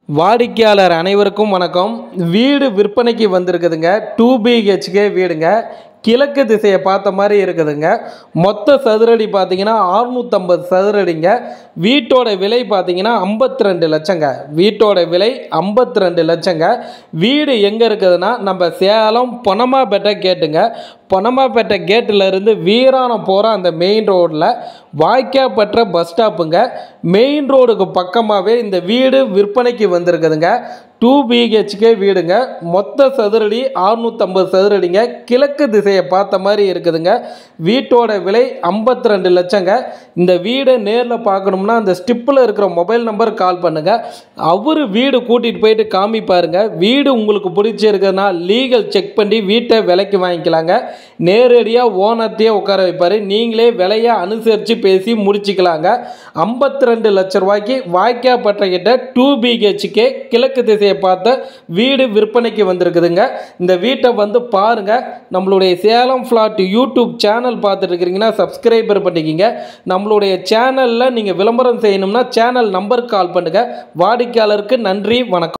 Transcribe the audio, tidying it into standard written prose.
வாடிக்கையாளர் அனைவருக்கும் வணக்கம். வீடு விற்பனைக்கு வந்திருக்குதுங்க. 2 BHK வீடுங்க. கிழக்கு திசையை பார்த்த மாதிரி இருக்குதுங்க. மொத்த சதுரடி பார்த்தீங்கன்னா 650 சதுரடிங்க. வீட்டோட விலை பார்த்தீங்கன்னா 52 லட்சங்க. வீட்டோட விலை 52 லட்சங்க. வீடு எங்கே இருக்குதுன்னா நம்ம சேலம் பொன்னம்மாப்பேட்டை கேட்டுங்க. பொன்னம்மாப்பேட்டை கேட்டில் இருந்து வீராணம் போகிற அந்த மெயின் ரோடில் வாய்க்காப்பற்ற பஸ் ஸ்டாப்புங்க. மெயின் ரோடுக்கு பக்கமாகவே இந்த வீடு விற்பனைக்கு வந்திருக்குதுங்க. 2 BHK வீடுங்க. மொத்த சதுரடி 650 சதுரடிங்க. கிழக்கு திசையை பார்த்த மாதிரி இருக்குதுங்க. வீட்டோட விலை 52 லட்சங்க. இந்த வீடை நேரில் பார்க்கணும்னா அந்த ஸ்டிப்பில் இருக்கிற மொபைல் நம்பர் கால் பண்ணுங்க. அவரு வீடு கூட்டிகிட்டு போயிட்டு காமிப்பாருங்க. வீடு உங்களுக்கு பிடிச்சிருக்குன்னா லீகல் செக் பண்ணி வீட்டை விலைக்கு வாங்கிக்கலாங்க. நேரடியாக ஓனர்த்தையே உட்கார வைப்பார். நீங்களே விலையை அனுசரித்து பேசி முடிச்சுக்கலாங்க. 52 லட்ச ரூபாய்க்கு வாய்க்காப்பற்ற கிட்ட 2 BHK கிழக்கு திசையை பார்த்த வீடு விற்பனைக்கு வந்திருக்குதுங்க. இந்த வீட்டை வந்து பாருங்க. நம்மளுடைய சேலம் ஃப்ளாட் யூடியூப் சேனல் பார்த்துட்டு இருக்கிறீங்கன்னா சப்ஸ்கிரைபர் பண்ணிக்கிங்க. நம்மளுடைய சேனலில் நீங்கள் விளம்பரம் செய்யணும்னா சேனல் நம்பருக்கு கால் பண்ணுங்க. வாடிக்கையாளருக்கு நன்றி, வணக்கம்.